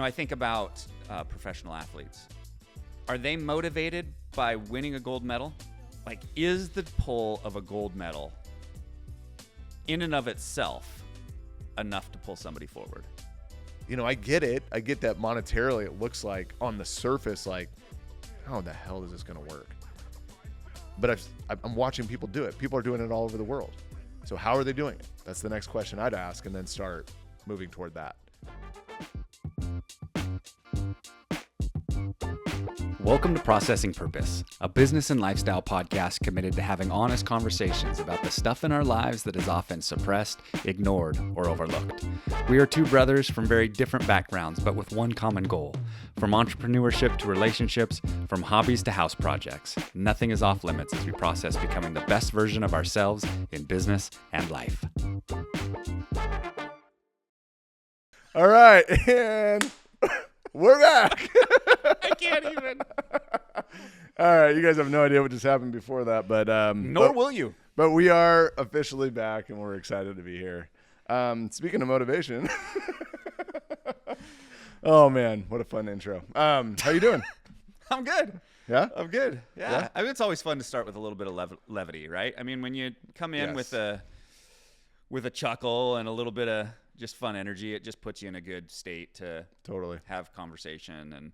I think about professional athletes. Are they motivated by winning a gold medal? Like, is the pull of a gold medal in and of itself enough to pull somebody forward? I get it. I get that monetarily it looks like on the surface, like, how the hell is this going to work? But I'm watching people do it. People are doing it all over the world. So how are they doing it? That's the next question I'd ask, and then start moving toward that. Welcome to Processing Purpose, a business and lifestyle podcast committed to having honest conversations about the stuff in our lives that is often suppressed, ignored, or overlooked. We are two brothers from very different backgrounds, but with one common goal. From entrepreneurship to relationships, from hobbies to house projects, nothing is off limits as we process becoming the best version of ourselves in business and life. All right, and we're back. I can't even. All right, you guys have no idea what just happened before that, but Will you. But we are officially back, and we're excited to be here. Speaking of motivation, oh man, what a fun intro. How you doing? I'm good. Yeah, I'm good. Yeah. I mean, it's always fun to start with a little bit of levity, right? I mean, when you come in with a chuckle and a little bit of just fun energy, it just puts you in a good state to totally have conversation.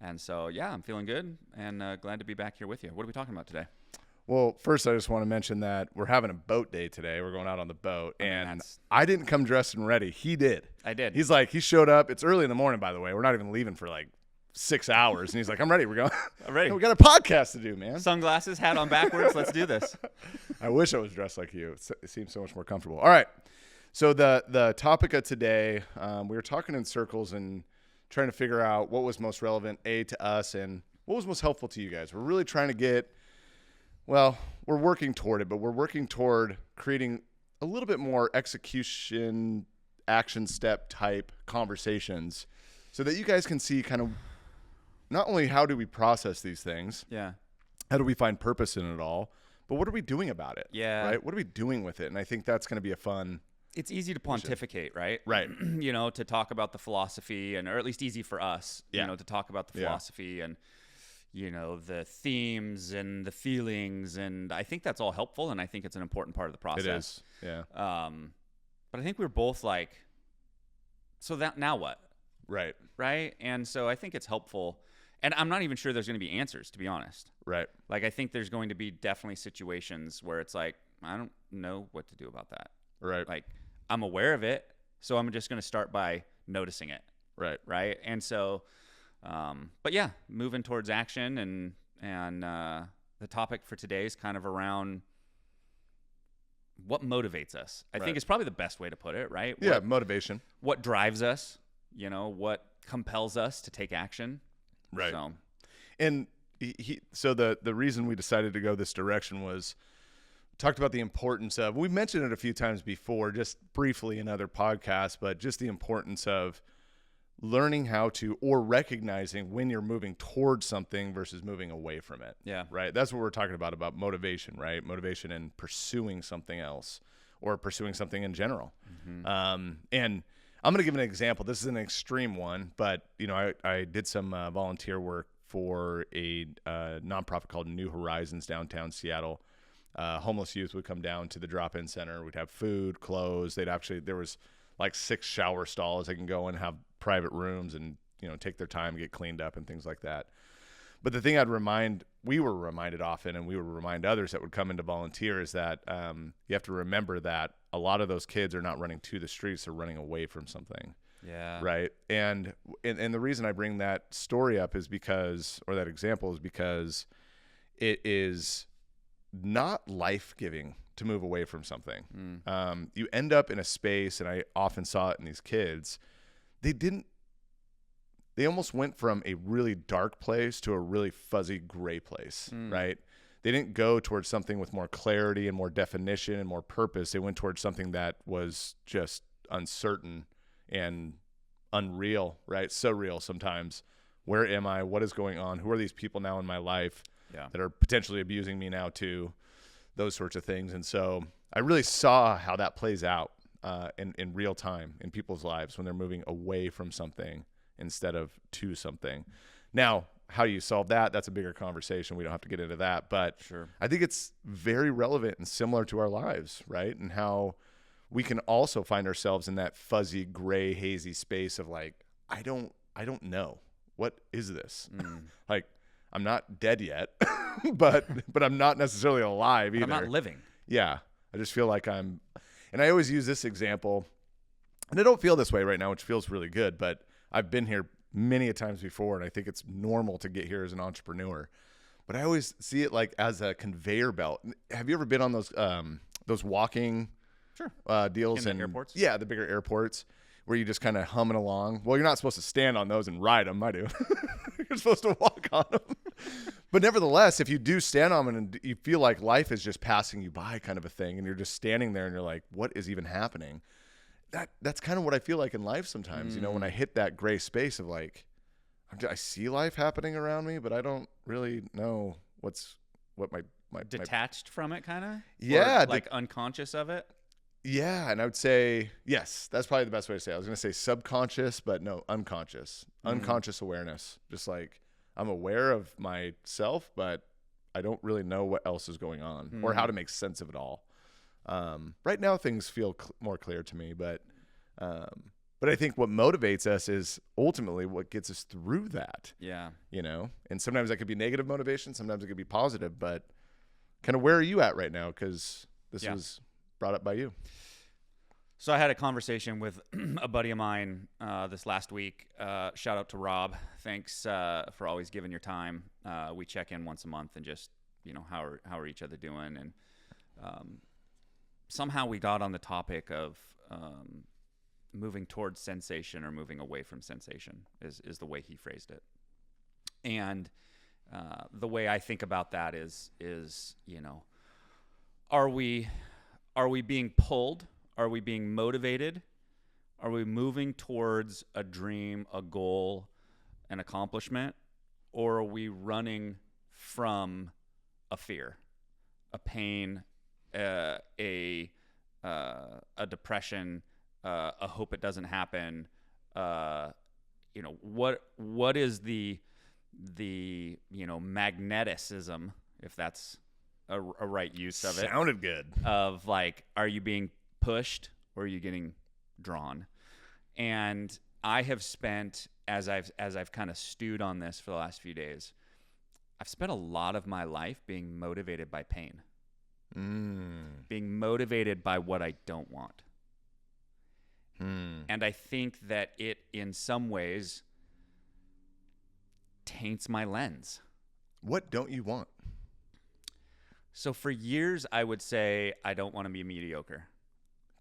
And so, yeah, I'm feeling good and glad to be back here with you. What are we talking about today? Well, first, I just want to mention that we're having a boat day today. We're going out on the boat, and I didn't come dressed and ready. He did. I did. He showed up. It's early in the morning, by the way. We're not even leaving for like 6 hours. And he's like, I'm ready. We're going. I'm ready. We got a podcast to do, man. Sunglasses, hat on backwards. Let's do this. I wish I was dressed like you. It seems so much more comfortable. All right. So the topic of today, we were talking in circles and trying to figure out what was most relevant, to us, and what was most helpful to you guys. We're really trying to get, well, we're working toward it, but we're working toward creating a little bit more execution, action step type conversations so that you guys can see kind of not only how do we process these things, how do we find purpose in it all, but what are we doing about it? Yeah. Right? What are we doing with it? And I think that's going to be a fun. It's easy to pontificate, right? Right. To talk about the philosophy or at least easy for us, to talk about the philosophy and, the themes and the feelings. And I think that's all helpful. And I think it's an important part of the process. It is. Yeah. But I think we're both like, so that now what? Right. Right. And so I think it's helpful. And I'm not even sure there's going to be answers, to be honest. Right. Like, I think there's going to be definitely situations where it's like, I don't know what to do about that. Right. Like, I'm aware of it, so I'm just going to start by noticing it. Right. Right. And so, but yeah, moving towards action and the topic for today is kind of around what motivates us. I think it's probably the best way to put it, right? Yeah. Motivation. What drives us, what compels us to take action. Right. So. And so the reason we decided to go this direction was talked about the importance of, we've mentioned it a few times before, just briefly in other podcasts, but just the importance of learning how to, or recognizing when you're moving towards something versus moving away from it. Yeah. Right. That's what we're talking about motivation, right? Motivation in pursuing something else or pursuing something in general. Mm-hmm. And I'm going to give an example. This is an extreme one, but I did some volunteer work for a nonprofit called New Horizons downtown Seattle. Homeless youth would come down to the drop-in center. We'd have food, clothes. There was like 6 shower stalls. They can go and have private rooms and, take their time, get cleaned up and things like that. But the thing we were reminded often, and we would remind others that would come in to volunteer, is that you have to remember that a lot of those kids are not running to the streets, they're running away from something. Yeah. Right. And the reason I bring that story up is because, or that example is because it is not life-giving to move away from something. You end up in a space, and I often saw it in these kids, they almost went from a really dark place to a really fuzzy gray place, right? They didn't go towards something with more clarity and more definition and more purpose. They went towards something that was just uncertain and unreal, right? Surreal sometimes. Where am I? What is going on? Who are these people now in my life that are potentially abusing me now too? Those sorts of things. And so I really saw how that plays out in real time in people's lives when they're moving away from something instead of to something. Now, how you solve that, that's a bigger conversation. We don't have to get into that. But Sure. I think it's very relevant and similar to our lives, right? And how we can also find ourselves in that fuzzy, gray, hazy space of like, I don't know. What is this? Like, I'm not dead yet, but I'm not necessarily alive either. I'm not living. Yeah. I just feel like and I always use this example, and I don't feel this way right now, which feels really good, but I've been here many a times before, and I think it's normal to get here as an entrepreneur. But I always see it like as a conveyor belt. Have you ever been on those walking deals in the airports? Yeah, the bigger airports where you just kind of humming along. Well, you're not supposed to stand on those and ride them. I do. You're supposed to walk on them. But nevertheless, if you do stand on them and you feel like life is just passing you by kind of a thing, and you're just standing there and you're like, what is even happening? That's kind of what I feel like in life sometimes, when I hit that gray space of like, I see life happening around me, but I don't really know what my Detached from it, kind of? Yeah. Or like unconscious of it? Yeah. And I would say, yes, that's probably the best way to say it. I was going to say subconscious, but no, unconscious. Unconscious awareness. Just like I'm aware of myself, but I don't really know what else is going on or how to make sense of it all. Right now things feel more clear to me, but I think what motivates us is ultimately what gets us through that. Yeah. And sometimes that could be negative motivation. Sometimes it could be positive, but kind of where are you at right now? Cause this was brought up by you. So I had a conversation with a buddy of mine this last week. Shout out to Rob. Thanks for always giving your time. We check in once a month and just, how are each other doing? And somehow we got on the topic of moving towards sensation or moving away from sensation is the way he phrased it. And the way I think about that is are we being pulled? Are we being motivated? Are we moving towards a dream, a goal, an accomplishment? Or are we running from a fear, a pain, a depression, a hope it doesn't happen? What is the magneticism, if that's a right use of it? Sounded good. Of like, are you being pushed or are you getting drawn? And I have spent, as I've kind of stewed on this for the last few days, I've spent a lot of my life being motivated by pain. Being motivated by what I don't want. And I think that it, in some ways, taints my lens. What don't you want? So for years, I would say I don't want to be mediocre.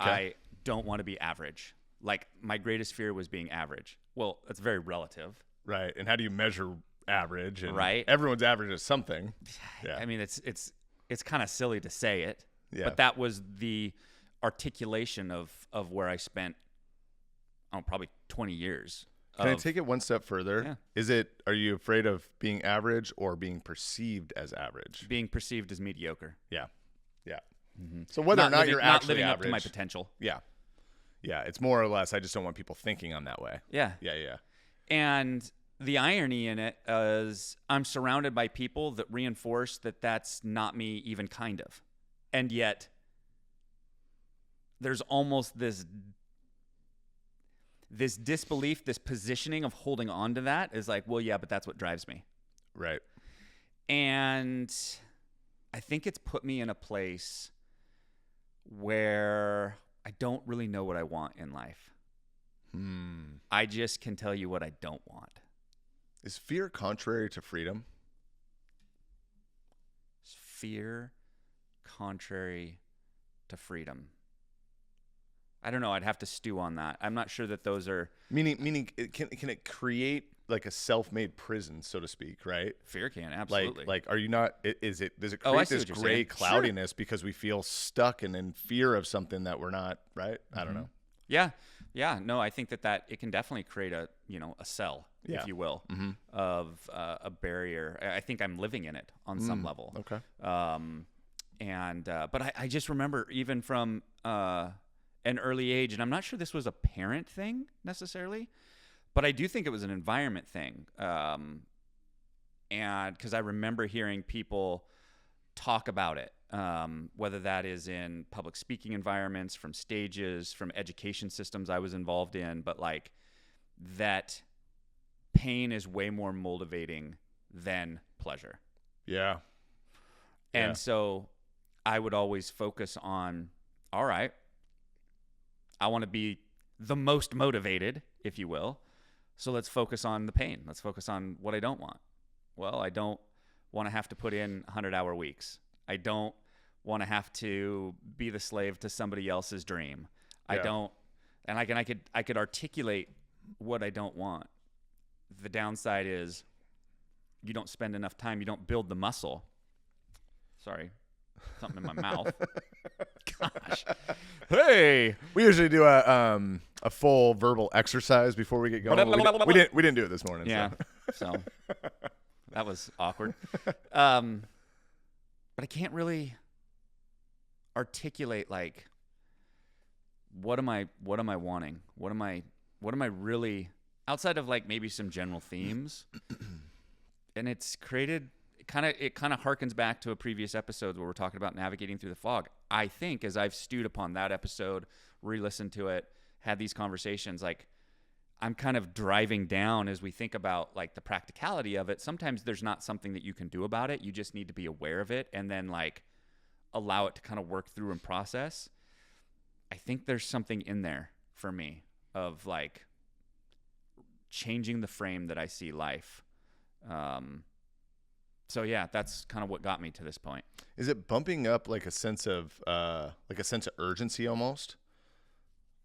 Okay. I don't want to be average. Like, my greatest fear was being average. Well, it's very relative. Right. And how do you measure average? And right. Everyone's average is something. Yeah. I mean, it's kind of silly to say it. Yeah. But that was the articulation of where I spent, probably 20 years. Can I take it one step further? Yeah. Are you afraid of being average or being perceived as average? Being perceived as mediocre. Yeah. Yeah. Mm-hmm. So whether or not you're not actually living average, up to my potential. Yeah. Yeah. It's more or less, I just don't want people thinking on that way. Yeah. Yeah. Yeah. And the irony in it is I'm surrounded by people that reinforce that that's not me, even kind of. And yet there's almost this disbelief, this positioning of holding on to that is like, well, yeah, but that's what drives me. Right. And I think it's put me in a place where I don't really know what I want in life. I just can tell you what I don't want. Is fear contrary to freedom? Is fear contrary to freedom? I don't know. I'd have to stew on that. I'm not sure that those are... Meaning can it create like a self-made prison, so to speak, right? Fear can, absolutely. Like are you not... Does it create this gray cloudiness because we feel stuck and in fear of something that we're not, right? Mm-hmm. I don't know. Yeah. Yeah. No, I think that it can definitely create a cell, if you will, of a barrier. I think I'm living in it on some level. Okay. But I just remember even from... an early age, and I'm not sure this was a parent thing necessarily, But I do think it was an environment thing. And because I remember hearing people talk about it, whether that is in public speaking environments, from stages, from education systems I was involved in, but like that pain is way more motivating than pleasure. Yeah. And so I would always focus on, all right, I want to be the most motivated, if you will. So let's focus on the pain. Let's focus on what I don't want. Well, I don't want to have to put in 100-hour weeks. I don't want to have to be the slave to somebody else's dream. I don't, and I could articulate what I don't want. The downside is you don't spend enough time. You don't build the muscle. Sorry, something in my mouth. Gosh. Hey, we usually do a full verbal exercise before we get going. We didn't do it this morning. Yeah, so that was awkward. But I can't really articulate like what am I wanting? What am I really, outside of like maybe some general themes? And it's created it kind of harkens back to a previous episode where we're talking about navigating through the fog. I think as I've stewed upon that episode, re-listened to it, had these conversations, like I'm kind of driving down as we think about like the practicality of it. Sometimes there's not something that you can do about it. You just need to be aware of it and then like allow it to kind of work through and process. I think there's something in there for me of like changing the frame that I see life. So yeah, that's kind of what got me to this point. Is it bumping up like a sense of urgency almost?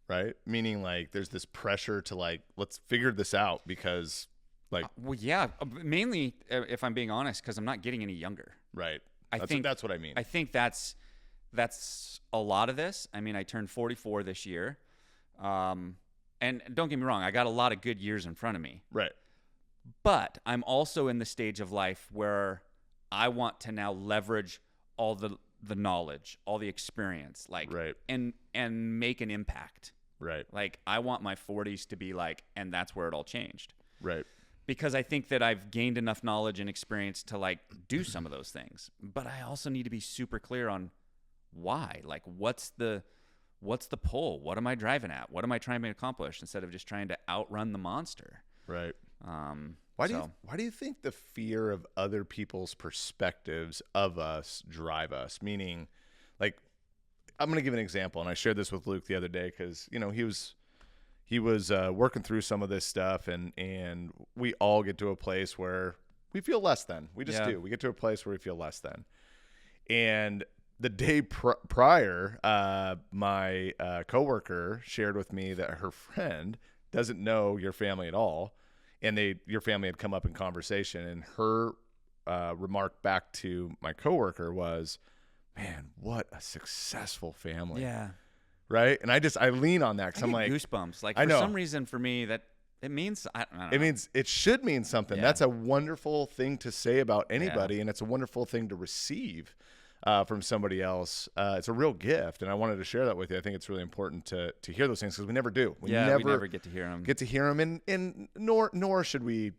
Right? Meaning like there's this pressure to like, let's figure this out because like. Well, yeah, mainly if I'm being honest, because I'm not getting any younger. Right. I think that's what I mean. I think that's a lot of this. I mean, I turned 44 this year. And don't get me wrong, I got a lot of good years in front of me. Right. But I'm also in the stage of life where I want to now leverage all the knowledge, all the experience, like, right. and make an impact. Right. Like I want my 40s to be like, and that's where it all changed. Right. Because I think that I've gained enough knowledge and experience to like do some of those things. But I also need to be super clear on why. Like what's the pull? What am I driving at? What am I trying to accomplish instead of just trying to outrun the monster? Right. Why do you think the fear of other people's perspectives of us drive us? Meaning, like, I'm going to give an example, and I shared this with Luke the other day because he was working through some of this stuff, and we all get to a place where we feel less than. We just do. We get to a place where we feel less than. And the day prior, my coworker shared with me that her friend doesn't know your family at all. And your family had come up in conversation, and her remark back to my coworker was, "Man, what a successful family!" Yeah, right. And I lean on that because I'm like goosebumps. Like for some reason, for me, that it means I don't know. It should mean something. Yeah. That's a wonderful thing to say about anybody, and it's a wonderful thing to receive from somebody else. It's a real gift, and I wanted to share that with you. I think it's really important to hear those things because we never do. We never get to hear them. And nor should we,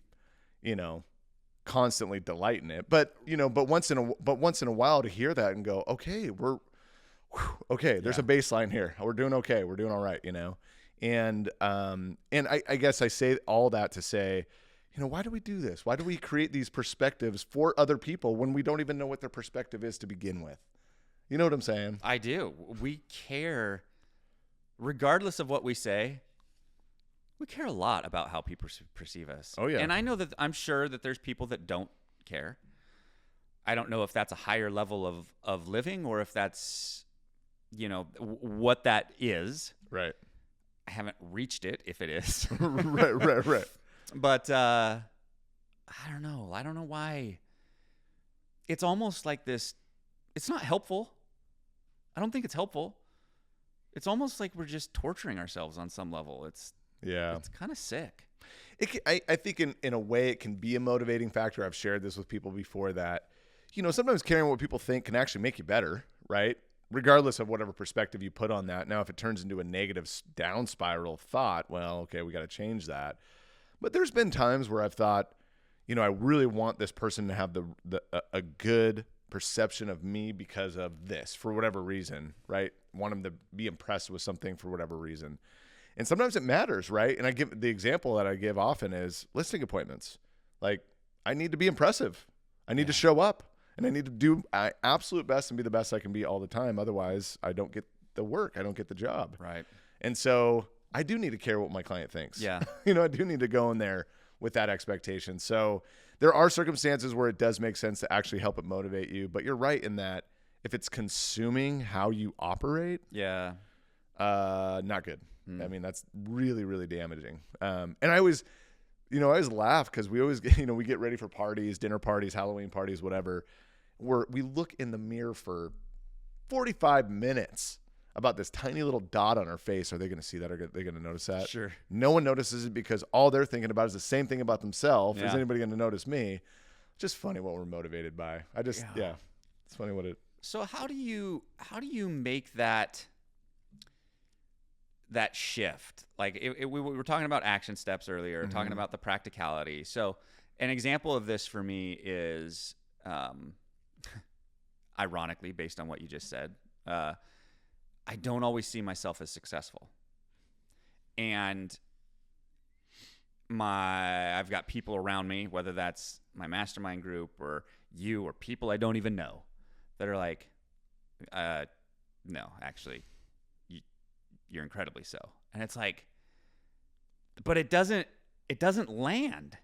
constantly delight in it. But but once in a while to hear that and go, okay, there's a baseline here. We're doing okay. We're doing all right. And I guess I say all that to say, why do we do this? Why do we create these perspectives for other people when we don't even know what their perspective is to begin with? You know what I'm saying? I do. We care, regardless of what we say, we care a lot about how people perceive us. Oh, yeah. And I'm sure that there's people that don't care. I don't know if that's a higher level of living or if that's, what that is. Right. I haven't reached it, if it is. Right. But I don't know. I don't know why. It's almost like this. It's not helpful. I don't think it's helpful. It's almost like we're just torturing ourselves on some level. It's kind of sick. I think in a way it can be a motivating factor. I've shared this with people before that, sometimes caring what people think can actually make you better, right? Regardless of whatever perspective you put on that. Now, if it turns into a negative down spiral thought, well, okay, we got to change that. But there's been times where I've thought, I really want this person to have a good perception of me because of this, for whatever reason, right? Want them to be impressed with something for whatever reason. And sometimes it matters, right? And I give the example that I give often is listing appointments. Like, I need to be impressive. I need to show up, and I need to do my absolute best and be the best I can be all the time. Otherwise, I don't get the work. I don't get the job. Right. And so I do need to care what my client thinks. Yeah. I do need to go in there with that expectation. So there are circumstances where it does make sense to actually help it motivate you. But you're right in that if it's consuming how you operate, not good. I mean, that's really, really damaging. And I always laugh because we always, we get ready for parties, dinner parties, Halloween parties, whatever. We look in the mirror for 45 minutes about this tiny little dot on our face. Are they going to see that? Are they going to notice that? Sure. No one notices it because all they're thinking about is the same thing about themselves. Is anybody going to notice me? Just funny what we're motivated by. It's funny what it. So how do you make that shift? Like we were talking about action steps earlier, talking about the practicality. So an example of this for me is, ironically, based on what you just said, I don't always see myself as successful. And I've got people around me, whether that's my mastermind group or you or people I don't even know, that are like, no, actually, you're incredibly so. And it's like, but it doesn't land.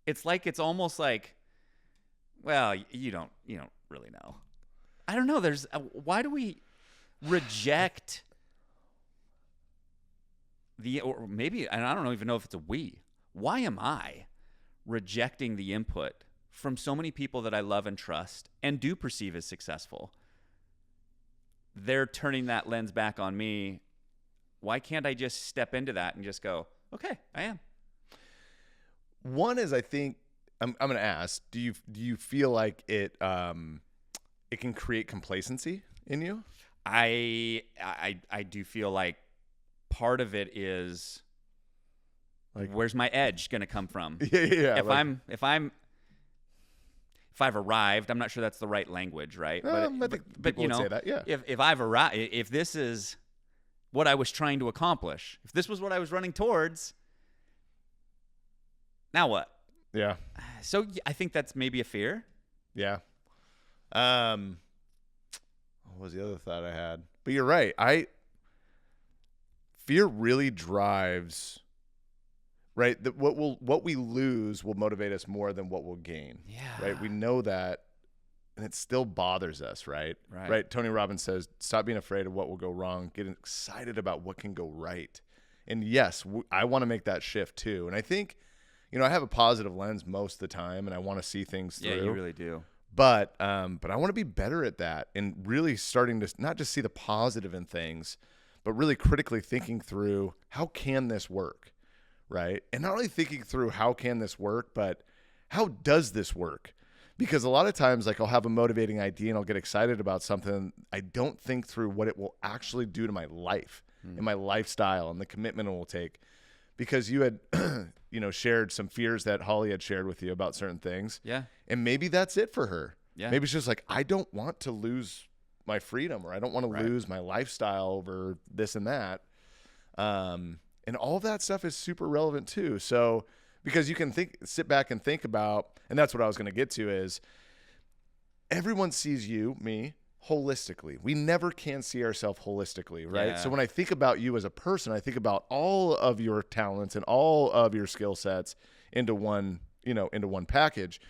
It's like, it's almost like, well, you don't really know. I don't know. Why do we reject or maybe, and I don't even know if it's a we. Why am I rejecting the input from so many people that I love and trust and do perceive as successful? They're turning that lens back on me. Why can't I just step into that and just go, okay, I am? One is, I think, I'm going to ask, do you feel like it can create complacency in you? I do feel like part of it is, like, where's my edge going to come from? Yeah. If I've arrived, I'm not sure that's the right language, right? I think people would say that, yeah. If I've arrived, if this is what I was trying to accomplish, if this was what I was running towards, now what? Yeah. So I think that's maybe a fear. Yeah. What was the other thought I had? But you're right. Fear really drives, right? What we lose will motivate us more than what we'll gain. Yeah. Right. We know that, and it still bothers us. Right. Right. Tony Robbins says, "Stop being afraid of what will go wrong. Get excited about what can go right." And yes, I want to make that shift too. And I think, I have a positive lens most of the time, and I want to see things through. Yeah, you really do. But I want to be better at that and really starting to not just see the positive in things, but really critically thinking through, how can this work, right? And not only thinking through how can this work, but how does this work? Because a lot of times, like, I'll have a motivating idea and I'll get excited about something. I don't think through what it will actually do to my life and my lifestyle and the commitment it will take. Because you had, shared some fears that Holly had shared with you about certain things. Yeah. And maybe that's it for her. Yeah. Maybe it's just like, I don't want to lose my freedom, or I don't want to lose my lifestyle over this and that. And all of that stuff is super relevant too. So, because you can sit back and think about, and that's what I was going to get to, is everyone sees you, me, holistically. We never can see ourselves holistically, right? Yeah. So when I think about you as a person, I think about all of your talents and all of your skill sets into one package.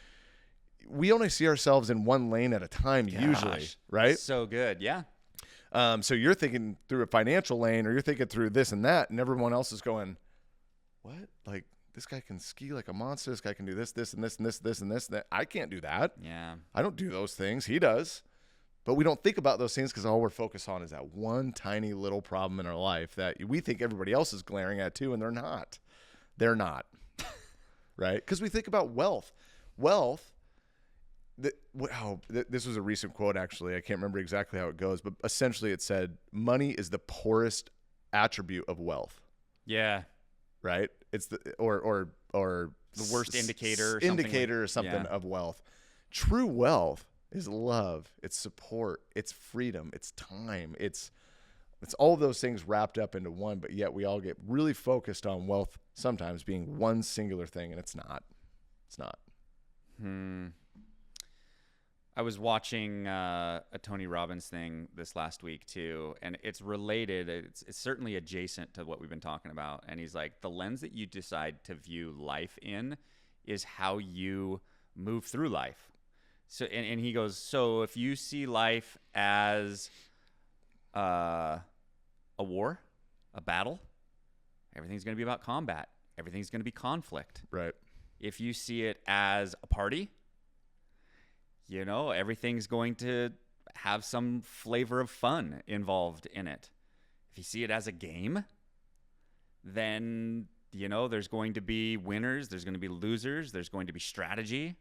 We only see ourselves in one lane at a time, usually, right? So good, yeah. So you're thinking through a financial lane, or you're thinking through this and that, and everyone else is going, what? Like, this guy can ski like a monster. This guy can do this, this, and this, and this, this, and this, and that. I can't do that. Yeah. I don't do those things. He does. But we don't think about those things because all we're focused on is that one tiny little problem in our life that we think everybody else is glaring at too, and they're not. They're not. Right? Because we think about wealth. This was a recent quote, actually. I can't remember exactly how it goes, but essentially it said, money is the poorest attribute of wealth. Yeah. Right? It's the or The worst indicator or something of wealth. True wealth is love, it's support, it's freedom, it's time, it's all of those things wrapped up into one, but yet we all get really focused on wealth sometimes being one singular thing, and it's not. I was watching a Tony Robbins thing this last week too, and it's related. It's certainly adjacent to what we've been talking about. And he's like, the lens that you decide to view life in is how you move through life. So, and he goes, so if you see life as a war, a battle, everything's going to be about combat. Everything's going to be conflict. Right. If you see it as a party, everything's going to have some flavor of fun involved in it. If you see it as a game, then, there's going to be winners, there's going to be losers, there's going to be strategy.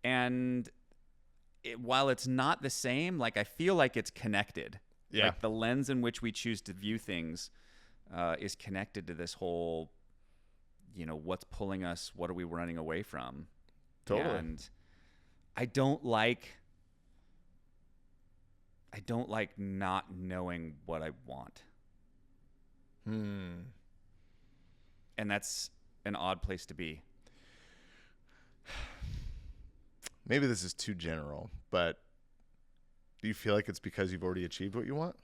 And while it's not the same, like, I feel like it's connected. Yeah. Like, the lens in which we choose to view things is connected to this whole, what's pulling us, what are we running away from? Totally. And I don't like not knowing what I want. And that's an odd place to be. Maybe this is too general, but do you feel like it's because you've already achieved what you want?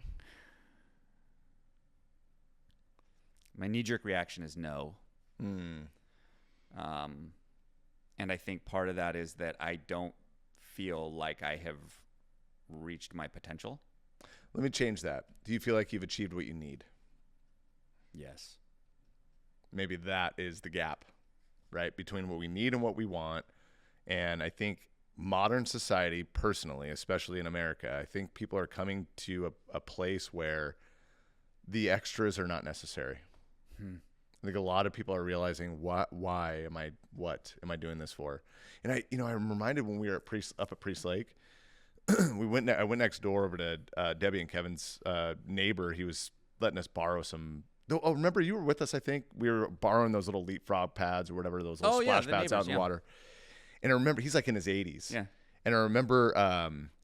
My knee-jerk reaction is no. And I think part of that is that I don't feel like I have reached my potential. Let me change that. Do you feel like you've achieved what you need? Yes. Maybe that is the gap, right, between what we need and what we want. And I think modern society, personally, especially in America, I think people are coming to a place where the extras are not necessary. I think a lot of people are realizing why am I doing this for? And I'm reminded when we were up at Priest Lake, I went next door over to Debbie and Kevin's neighbor. He was letting us borrow some. Oh, remember you were with us? I think we were borrowing those little leapfrog pads or whatever, those little splash pads out in the water. And I remember he's like in his 80s. Yeah. And I remember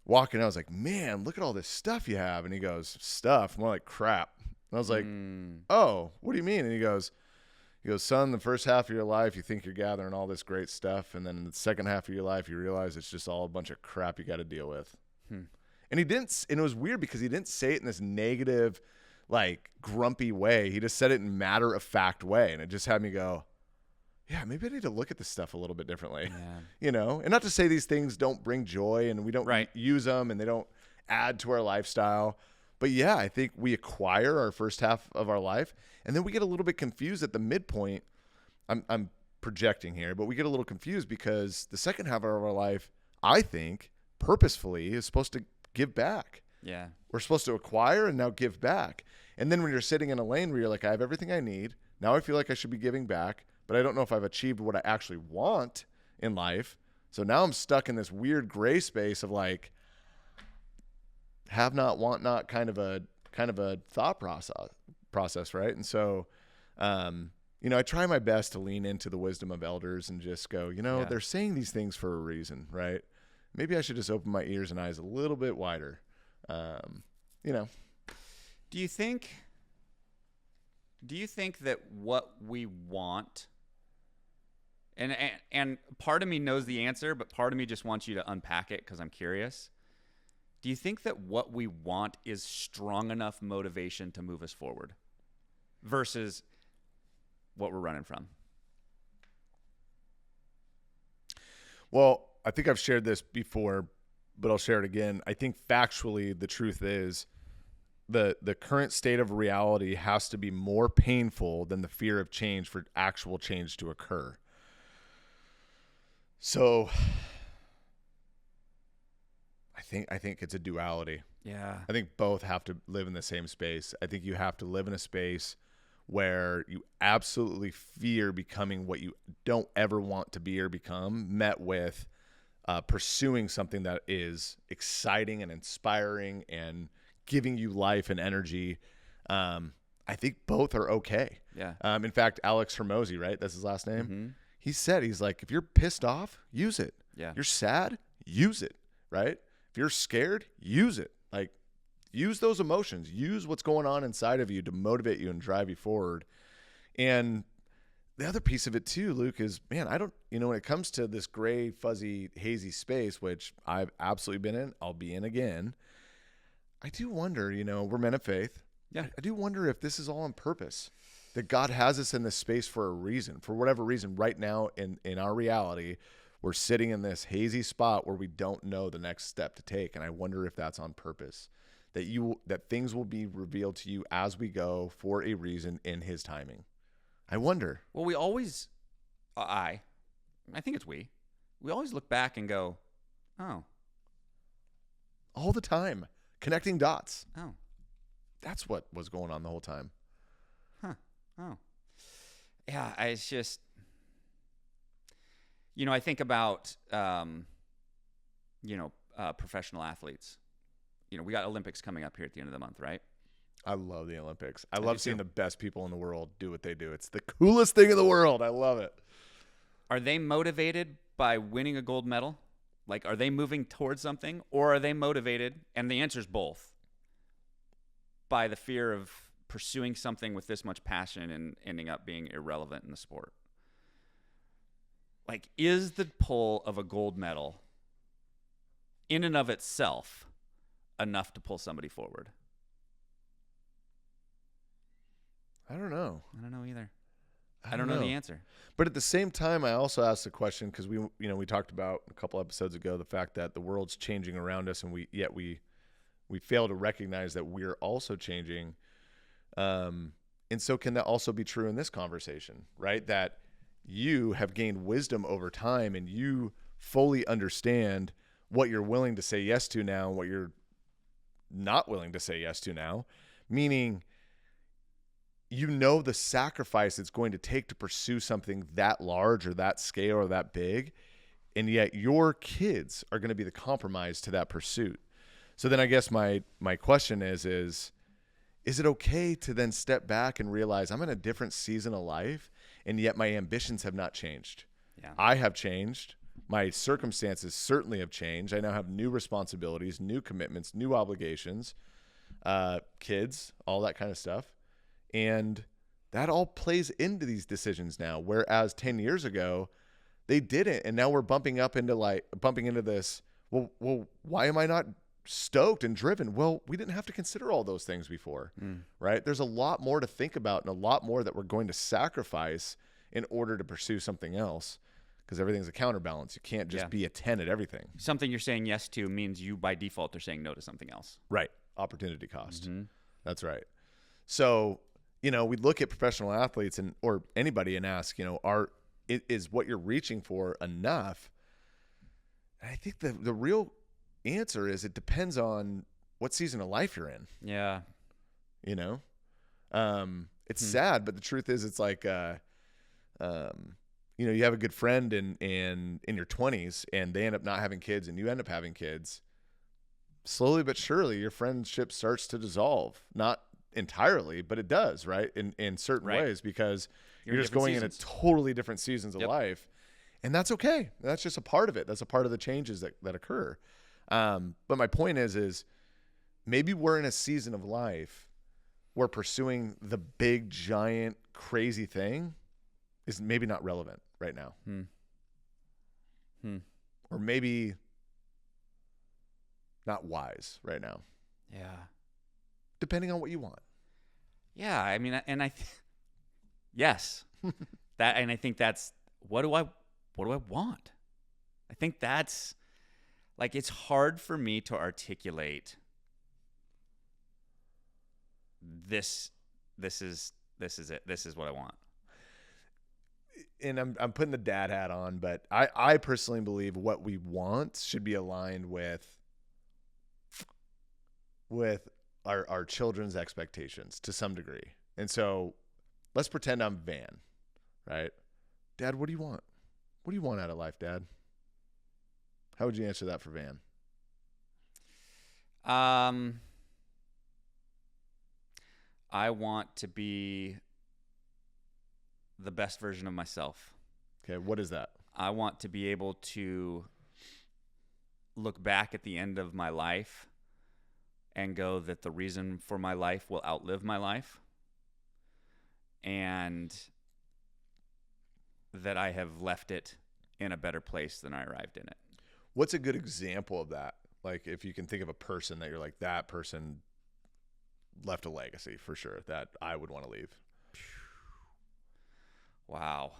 walking. I was like, man, look at all this stuff you have. And he goes, stuff, more like crap. And I was like, oh, what do you mean? And he goes, son, the first half of your life, you think you're gathering all this great stuff. And then in the second half of your life, you realize it's just all a bunch of crap you got to deal with. And it was weird because he didn't say it in this negative, like grumpy way. He just said it in matter of fact way. And it just had me go, yeah, maybe I need to look at this stuff a little bit differently, and not to say these things don't bring joy and we don't use them and they don't add to our lifestyle. But yeah, I think we acquire our first half of our life and then we get a little bit confused at the midpoint. I'm projecting here, but we get a little confused because the second half of our life, I think purposefully is supposed to give back. Yeah. We're supposed to acquire and now give back. And then when you're sitting in a lane where you're like, I have everything I need. Now I feel like I should be giving back, but I don't know if I've achieved what I actually want in life. So now I'm stuck in this weird gray space of like have not, want not kind of a thought process. Right. And so, I try my best to lean into the wisdom of elders and just go, they're saying these things for a reason, right? Maybe I should just open my ears and eyes a little bit wider. Do you think that what we want, and part of me knows the answer, but part of me just wants you to unpack it because I'm curious. Do you think that what we want is strong enough motivation to move us forward versus what we're running from? Well, I think I've shared this before, but I'll share it again. I think factually the truth is the current state of reality has to be more painful than the fear of change for actual change to occur. So I think it's a duality. Yeah. I think both have to live in the same space. I think you have to live in a space where you absolutely fear becoming what you don't ever want to be or become, met with pursuing something that is exciting and inspiring and giving you life and energy. I think both are okay. Yeah. In fact, Alex Hermosi, right? That's his last name. Mm-hmm. He said, he's like, if you're pissed off, use it. Yeah. You're sad, use it, right? If you're scared, use it. Like, use those emotions. Use what's going on inside of you to motivate you and drive you forward. And the other piece of it too, Luke, is, man, when it comes to this gray, fuzzy, hazy space, which I've absolutely been in, I'll be in again. I do wonder, we're men of faith. Yeah. I do wonder if this is all on purpose, that God has us in this space for a reason, for whatever reason. Right now in our reality, we're sitting in this hazy spot where we don't know the next step to take. And I wonder if that's on purpose, that things will be revealed to you as we go for a reason in his timing. I wonder. Well, we always, I think it's we always look back and go, oh. All the time. Connecting dots. Oh. That's what was going on the whole time. Huh. Oh. Yeah, it's just, I think about, professional athletes. We got Olympics coming up here at the end of the month, right? I love the Olympics. I love seeing the best people in the world do what they do. It's the coolest thing in the world. I love it. Are they motivated by winning a gold medal? Like, are they moving towards something? Or are they motivated, and the answer is both, by the fear of pursuing something with this much passion and ending up being irrelevant in the sport? Like, is the pull of a gold medal in and of itself enough to pull somebody forward? I don't know. I don't know either. I don't know the answer. But at the same time, I also asked the question, because we talked about a couple episodes ago the fact that the world's changing around us, and we fail to recognize that we're also changing. And so can that also be true in this conversation, right? That you have gained wisdom over time, and you fully understand what you're willing to say yes to now and what you're not willing to say yes to now, meaning the sacrifice it's going to take to pursue something that large or that scale or that big, and yet your kids are going to be the compromise to that pursuit. So then I guess my question is it okay to then step back and realize I'm in a different season of life, and yet my ambitions have not changed? Yeah. I have changed. My circumstances certainly have changed. I now have new responsibilities, new commitments, new obligations, kids, all that kind of stuff. And that all plays into these decisions now. Whereas 10 years ago, they didn't. And now we're bumping into this. Well, why am I not stoked and driven? Well, we didn't have to consider all those things before, right? There's a lot more to think about and a lot more that we're going to sacrifice in order to pursue something else, because everything's a counterbalance. You can't just be a 10 at everything. Something you're saying yes to means you, by default, are saying no to something else. Right. Opportunity cost. Mm-hmm. That's right. So, we look at professional athletes or anybody and ask, is what you're reaching for enough? And I think the real answer is it depends on what season of life you're in. Yeah. It's sad, but the truth is it's like, you have a good friend in your 20s and they end up not having kids and you end up having kids. Slowly but surely your friendship starts to dissolve. Not entirely, but it does, right? In certain ways, because you're just going into totally different seasons of life, and that's okay. That's just a part of it. That's a part of the changes that occur. But my point is maybe we're in a season of life where pursuing the big, giant, crazy thing is maybe not relevant right now. Or maybe not wise right now. Yeah. Depending on what you want. Yeah, I mean, and yes, and I think that's what do I want? I think that's like, it's hard for me to articulate this is it. This is what I want. And I'm putting the dad hat on, but I personally believe what we want should be aligned with our children's expectations to some degree. And so let's pretend I'm Van, right? Dad, what do you want? What do you want out of life, Dad? How would you answer that for Van? I want to be the best version of myself. Okay, what is that? I want to be able to look back at the end of my life and go that the reason for my life will outlive my life, and that I have left it in a better place than I arrived in it. What's a good example of that? Like, if you can think of a person that you're like, that person left a legacy for sure that I would want to leave. Wow.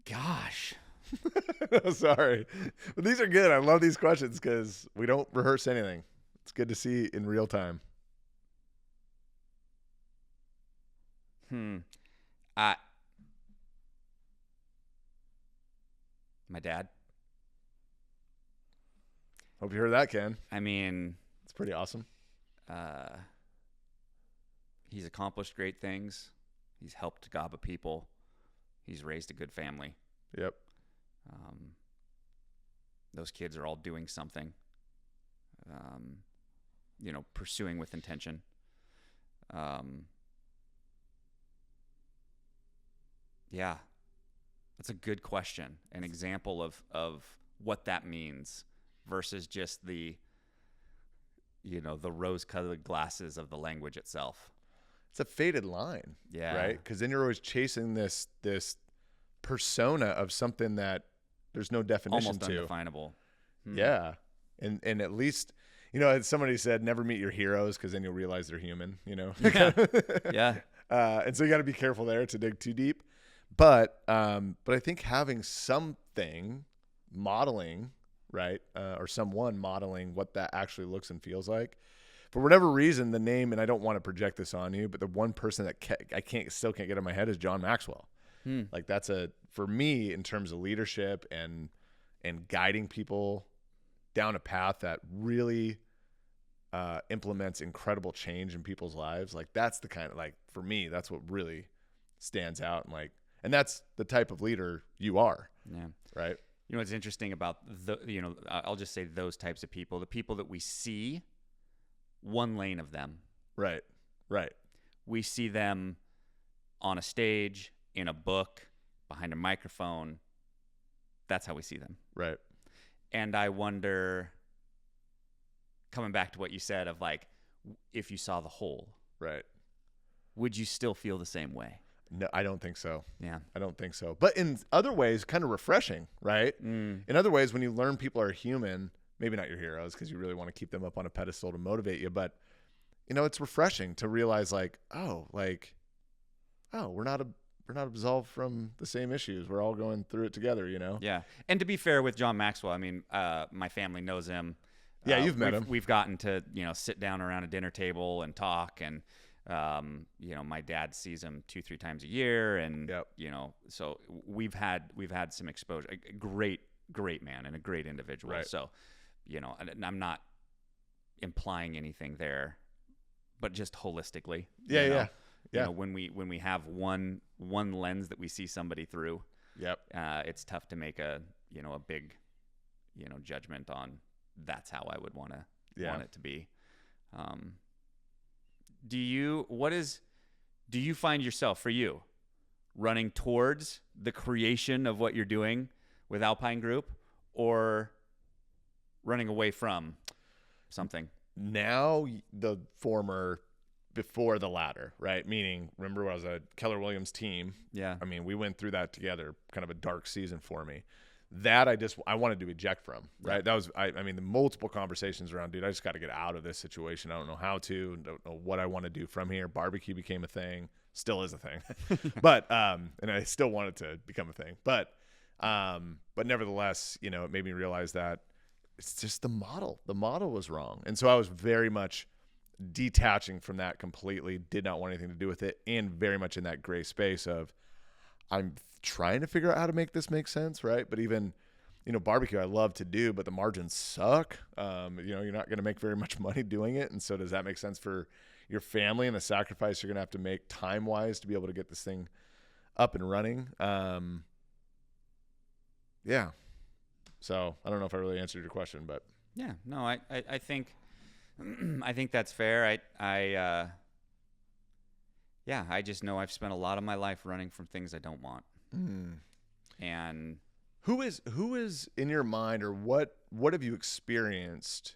Gosh. No, sorry. But these are good. I love these questions because we don't rehearse anything. It's good to see in real time. My dad. Hope you heard that, Ken. I mean, it's pretty awesome. He's accomplished great things. He's helped gobba people. He's raised a good family. Yep. Those kids are all doing something, pursuing with intention. Yeah, that's a good question. An example of what that means versus just the rose-colored glasses of the language itself. It's a faded line. Yeah. Right? Because then you're always chasing this persona of something that there's no definition almost to. Undefinable. Yeah. And at least, somebody said never meet your heroes because then you'll realize they're human, Yeah. Yeah. And so you got to be careful there to dig too deep. But I think having something modeling, right, or someone modeling what that actually looks and feels like, for whatever reason, the name, and I don't want to project this on you, but the one person that I still can't get in my head is John Maxwell. Like that's for me in terms of leadership and guiding people down a path that really implements incredible change in people's lives. Like that's the kind of, like, for me, that's what really stands out. And that's the type of leader you are. Yeah. Right. What's interesting about I'll just say those types of people, the people that we see, one lane of them. Right. Right. We see them on a stage, in a book, behind a microphone. That's how we see them. Right. And I wonder, coming back to what you said of like, if you saw the whole, right, would you still feel the same way? No, I don't think so. Yeah. I don't think so. But in other ways, kind of refreshing, right? In other ways, when you learn people are human, maybe not your heroes because you really want to keep them up on a pedestal to motivate you, but it's refreshing to realize we're not absolved from the same issues. We're all going through it together, Yeah. And to be fair with John Maxwell, I mean, my family knows him. Yeah, you've met him. We've gotten to, sit down around a dinner table and talk, and my dad sees him 2-3 times a year, and yep. So we've had some exposure. A great man and a great individual. Right. So, I'm not implying anything there, but just holistically. Yeah. When we have one lens that we see somebody through, yep. It's tough to make a big judgment on that's how I would want it to be. Do you find yourself, for you, running towards the creation of what you're doing with Alpine Group, or running away from something? Now the former, before the latter, right? Meaning, remember when I was a Keller Williams team? Yeah. I mean, we went through that together, kind of a dark season for me. That I wanted to eject from, right? Yeah. That was, I mean, the multiple conversations around, dude, I just got to get out of this situation. I don't know how to, don't know what I want to do from here. Barbecue became a thing, still is a thing, but, and I still want it to become a thing, but nevertheless, it made me realize that it's just the model was wrong. And so I was very much detaching from that completely, did not want anything to do with it, and very much in that gray space of I'm trying to figure out how to make this make sense, right? But even, barbecue I love to do, but the margins suck. You're not going to make very much money doing it. And so does that make sense for your family and the sacrifice you're going to have to make time-wise to be able to get this thing up and running? Yeah. So I don't know if I really answered your question, but Yeah, no, I think I think that's fair. Yeah, I just know I've spent a lot of my life running from things I don't want. And Who is in your mind, or what have you experienced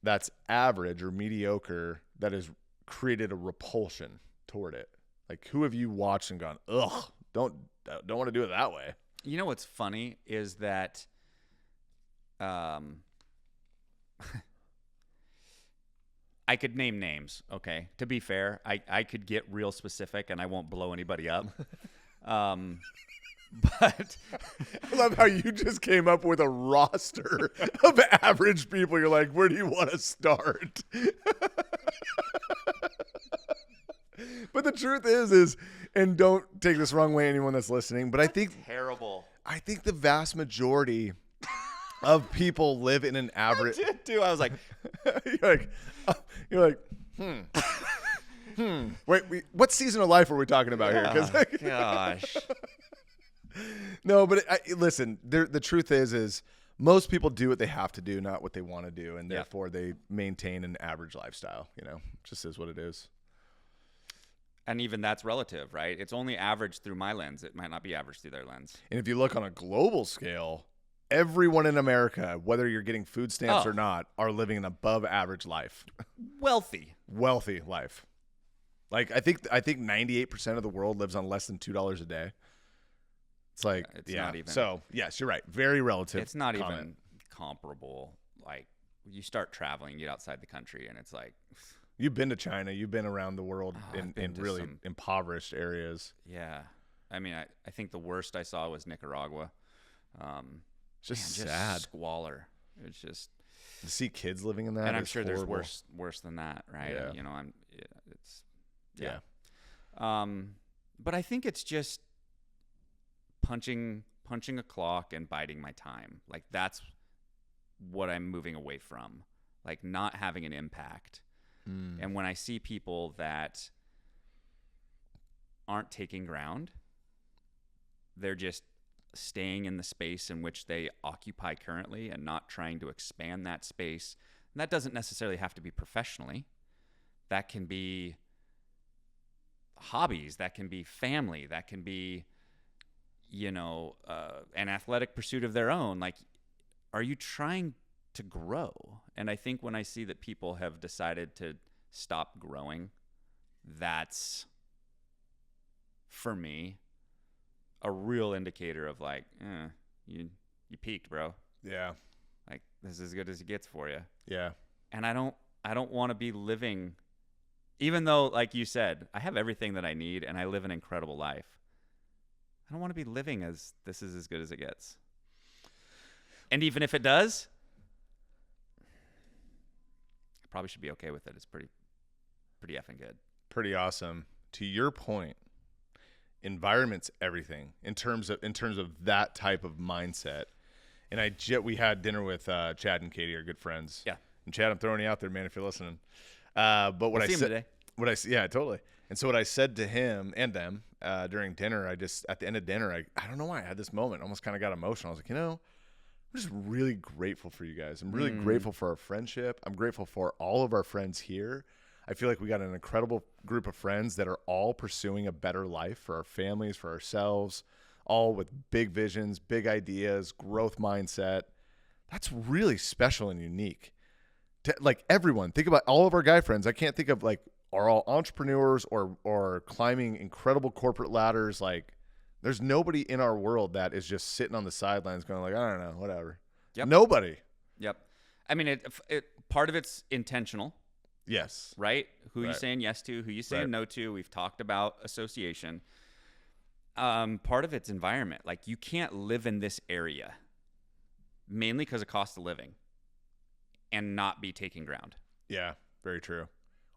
that's average or mediocre that has created a repulsion toward it? Like, who have you watched and gone, ugh, don't want to do it that way? you know what's funny is that I could name names, okay? To be fair, I could get real specific and I won't blow anybody up. But I love how you just came up with a roster of average people. You're like, where do you want to start? But the truth is, and don't take this wrong way, anyone that's listening, but I think terrible. I think the vast majority of people live in an average. I did too. I was like, you're like, Wait, what season of life are we talking about here? oh, gosh. No, but listen. The truth is most people do what they have to do, not what they want to do, and therefore they maintain an average lifestyle. You know, just is what it is. And even that's relative, right? It's only average through my lens. It might not be average through their lens. And if you look on a global scale, everyone in America, whether you're getting food stamps or not, are living an above average life. Wealthy life. Like I think 98% of the world lives on less than $2 a day. It's like, it's not even. So yes, you're right. Very relative. It's not comment. even comparable. Like you start traveling, you get outside the country, and it's like. You've been to China. You've been around the world in really impoverished areas. Yeah. I mean, I think the worst I saw was Nicaragua. Just sad. Squalor. It's just to see kids living in that. And I'm sure horrible. there's worse than that, right? Yeah. You know, Yeah. But I think it's just punching a clock and biding my time. Like that's what I'm moving away from. Like not having an impact. And when I see people that aren't taking ground, they're just staying in the space in which they occupy currently and not trying to expand that space. And that doesn't necessarily have to be professionally. That can be hobbies. That can be family. That can be, an athletic pursuit of their own. Like, are you trying to grow? And I think when I see that people have decided to stop growing, that's for me a real indicator of like, you peaked, bro. Yeah. Like this is as good as it gets for you. Yeah. And I don't want to be living, even though like you said, I have everything that I need and I live an incredible life. I don't want to be living as this is as good as it gets. And even if it does, probably should be okay with it. It's pretty effing good. Pretty awesome. To your point, environment's everything in terms of that type of mindset. And we had dinner with Chad and Katie, our good friends. Yeah. And Chad, I'm throwing you out there, man, if you're listening. But what I said today. Yeah, totally. And so what I said to him and them during dinner, at the end of dinner, I don't know why I had this moment. I almost kind of got emotional. I was like, I'm just really grateful for you guys. I'm really grateful for our friendship. I'm grateful for all of our friends here. I feel like we got an incredible group of friends that are all pursuing a better life for our families, for ourselves, all with big visions, big ideas, growth mindset. That's really special and unique. Like everyone, think about all of our guy friends. I can't think of like are all entrepreneurs or climbing incredible corporate ladders. Like there's nobody in our world that is just sitting on the sidelines going like, I don't know, whatever. Yep. Nobody. Yep. I mean, it part of it's intentional. Yes. Right? Who you saying yes to, who you saying no to. We've talked about association. Part of it's environment. Like you can't live in this area mainly because of cost of living and not be taking ground. Yeah, very true.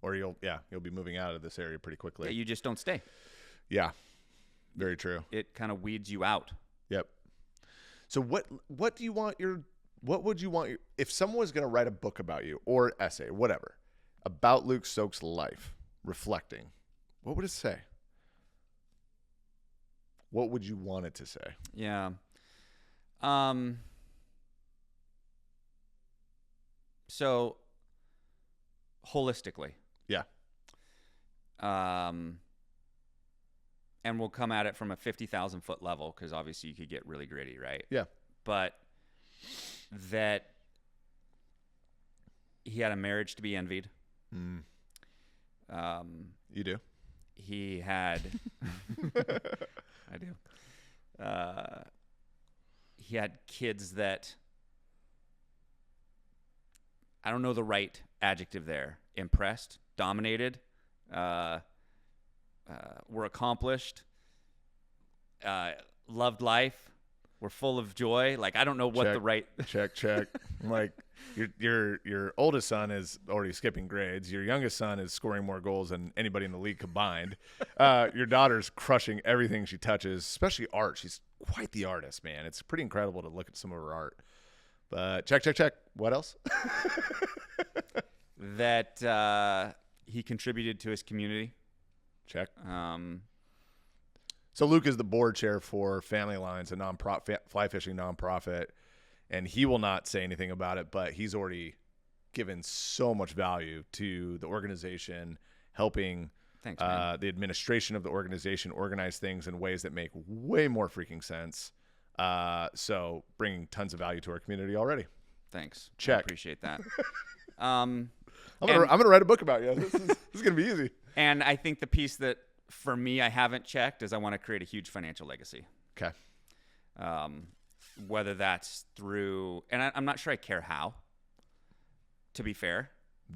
Or you'll be moving out of this area pretty quickly. Yeah, you just don't stay. Yeah. Very true. It kind of weeds you out. Yep. So what would you want if someone was going to write a book about you or essay, whatever, about Luke Stokes' life, reflecting, what would it say? What would you want it to say? Yeah. So holistically. Yeah. And we'll come at it from a 50,000 foot level, because obviously you could get really gritty, right? Yeah. But that he had a marriage to be envied. Mm. You do? He had, I do. He had kids that, I don't know the right adjective there. Impressed, dominated, were accomplished, loved life, were full of joy. Like, I don't know what the right. Check. Like, your oldest son is already skipping grades. Your youngest son is scoring more goals than anybody in the league combined. Your daughter's crushing everything she touches, especially art. She's quite the artist, man. It's pretty incredible to look at some of her art. But check. What else? That he contributed to his community. Check. So Luke is the board chair for Family Lines, a fly fishing nonprofit, and he will not say anything about it, but he's already given so much value to the organization, helping the administration of the organization organize things in ways that make way more freaking sense. So bringing tons of value to our community already. Thanks. Check. I appreciate that. I'm gonna write a book about you. This is gonna be easy. And I think the piece that for me I haven't checked is I want to create a huge financial legacy. Okay. Whether that's through, and I'm not sure I care how, to be fair.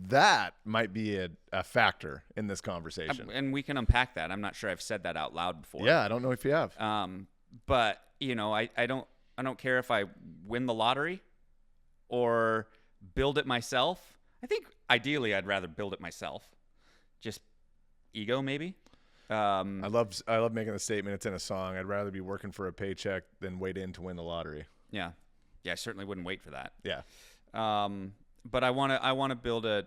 That might be a factor in this conversation. And we can unpack that. I'm not sure I've said that out loud before. Yeah, I don't know if you have. But I don't care if I win the lottery or build it myself. I think ideally I'd rather build it myself. Just ego, maybe. I love making the statement. It's in a song. I'd rather be working for a paycheck than wait in to win the lottery. Yeah. I certainly wouldn't wait for that. Yeah. But I want to build a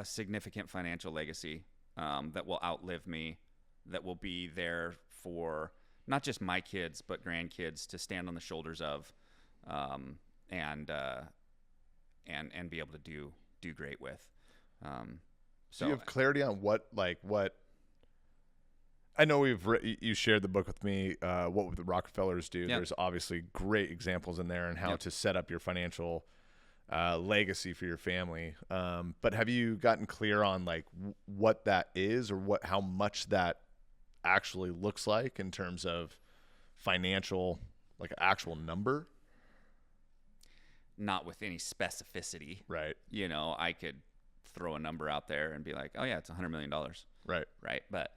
significant financial legacy that will outlive me, that will be there for not just my kids but grandkids to stand on the shoulders of, and be able to do great with. So you have clarity on what I know you shared the book with me, What Would the Rockefellers Do? Yep. There's obviously great examples in there on how to set up your financial legacy for your family. But have you gotten clear on what that is, or how much that actually looks like in terms of financial, like actual number? Not with any specificity. Right. I could throw a number out there and be like, oh yeah, it's $100 million. Right. Right. But,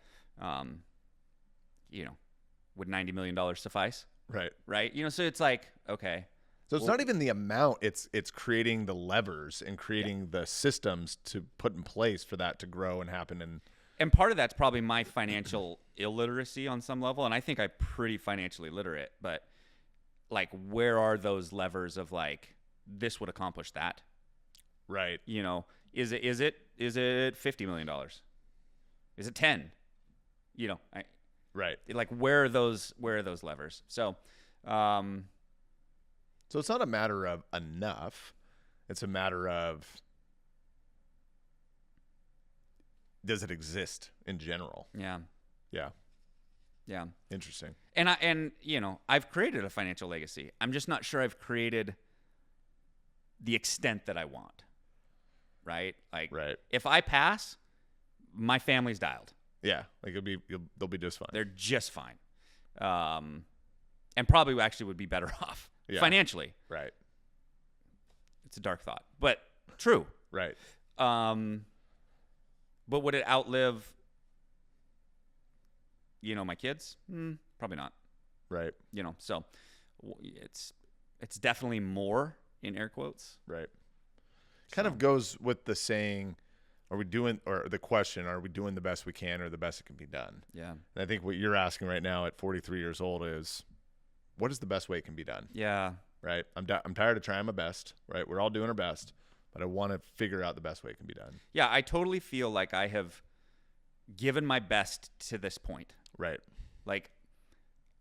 would $90 million suffice? Right. Right. So it's like, okay. So it's not even the amount, it's creating the levers and creating the systems to put in place for that to grow and happen. And part of that's probably my financial illiteracy on some level. And I think I'm pretty financially literate, but where are those levers of this would accomplish that? Right. Is it $50 million? Is it 10? Right. Where are those levers? So it's not a matter of enough. It's a matter of, does it exist in general? Yeah. Yeah. Yeah. Interesting. And I've created a financial legacy. I'm just not sure I've created the extent that I want. Right? Right. If I pass, my family's dialed. Yeah. They'll be just fine. They're just fine. And probably actually would be better off financially. Right. It's a dark thought, but true. Right. But would it outlive, my kids? Probably not. Right. So it's definitely more in air quotes. Right. Kind of goes with the saying, the question, are we doing the best we can or the best it can be done? Yeah. And I think what you're asking right now at 43 years old is, what is the best way it can be done? Yeah. Right. I'm tired of trying my best. Right. We're all doing our best, but I want to figure out the best way it can be done. Yeah. I totally feel like I have given my best to this point. Right.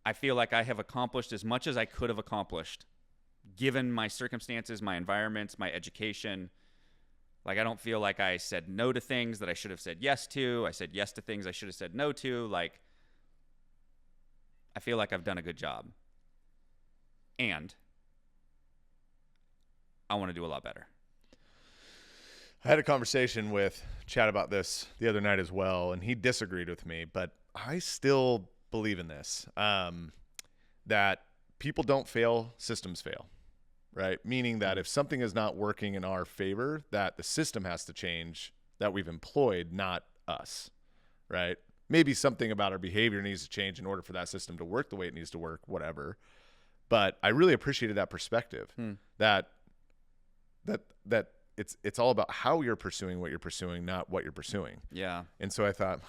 I feel like I have accomplished as much as I could have accomplished given my circumstances, my environments, my education, like I don't feel like I said no to things that I should have said yes to. I said yes to things I should have said no to. Like, I feel like I've done a good job. And I want to do a lot better. I had a conversation with Chad about this the other night as well, and he disagreed with me, but I still believe in this, that people don't fail, systems fail, right? Meaning that if something is not working in our favor, that the system has to change that we've employed, not us, right? Maybe something about our behavior needs to change in order for that system to work the way it needs to work, whatever. But I really appreciated that perspective, that it's all about how you're pursuing what you're pursuing, not what you're pursuing. Yeah. And so I thought,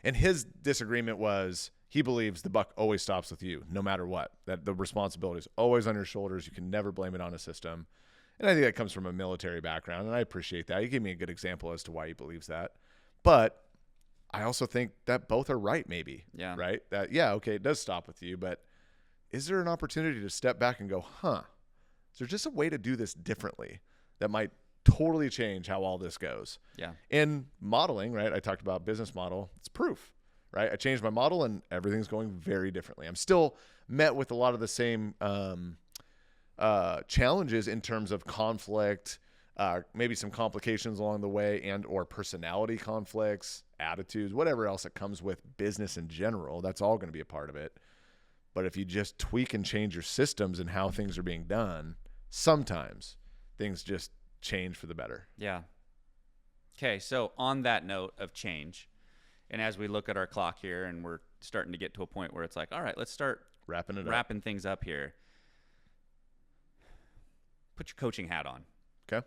And his disagreement was he believes the buck always stops with you, no matter what, that the responsibility is always on your shoulders. You can never blame it on a system. And I think that comes from a military background, and I appreciate that. He gave me a good example as to why he believes that. But I also think that both are right, maybe. Yeah. Right? That, yeah, okay, it does stop with you, but is there an opportunity to step back and go, is there just a way to do this differently that might totally change how all this goes? Yeah. In modeling, right, I talked about business model. It's proof, right? I changed my model and everything's going very differently. I'm still met with a lot of the same challenges in terms of conflict, maybe some complications along the way, and or personality conflicts, attitudes, whatever else that comes with business in general. That's all going to be a part of it. But if you just tweak and change your systems and how things are being done, sometimes things just change for the better. Yeah. Okay, so on that note of change, and as we look at our clock here and we're starting to get to a point where it's like, all right, let's start wrapping things up here. Put your coaching hat on. Okay.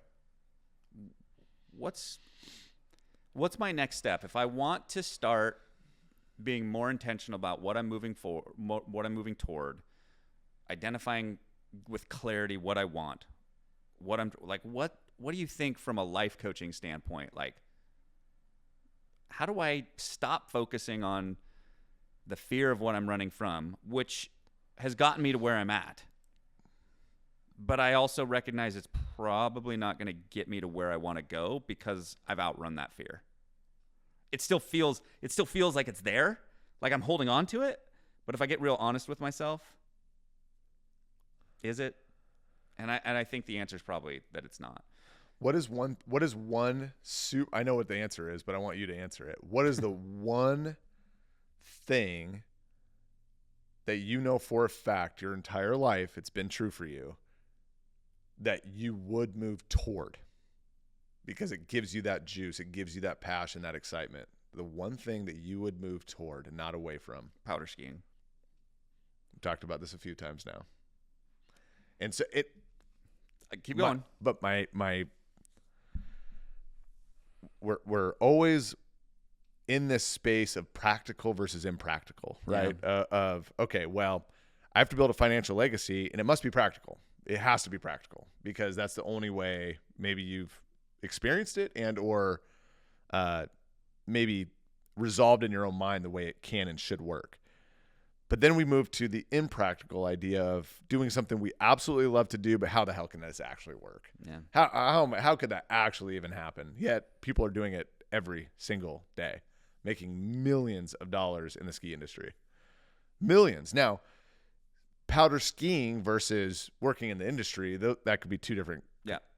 What's my next step? If I want to start being more intentional about what I'm moving toward, identifying with clarity what I want, what do you think from a life coaching standpoint? Like, how do I stop focusing on the fear of what I'm running from, which has gotten me to where I'm at? But I also recognize it's probably not going to get me to where I want to go because I've outrun that fear. It still feels like it's there, like I'm holding on to it. But if I get real honest with myself, is it? And I think the answer is probably that it's not. What is one I know what the answer is, but I want you to answer it. What is the one thing that you know for a fact your entire life, it's been true for you, that you would move toward because it gives you that juice, it gives you that passion, that excitement? The one thing that you would move toward and not away from? Powder skiing. We've talked about this a few times now. And so keep going. We're always in this space of practical versus impractical, right? Yeah. Okay, well, I have to build a financial legacy and it must be practical. It has to be practical because that's the only way maybe you've experienced it and or maybe resolved in your own mind the way it can and should work. But then we move to the impractical idea of doing something we absolutely love to do, but how the hell can this actually work? Yeah. How could that actually even happen? Yet people are doing it every single day, making millions of dollars in the ski industry. Millions. Now, powder skiing versus working in the industry, that could be two different,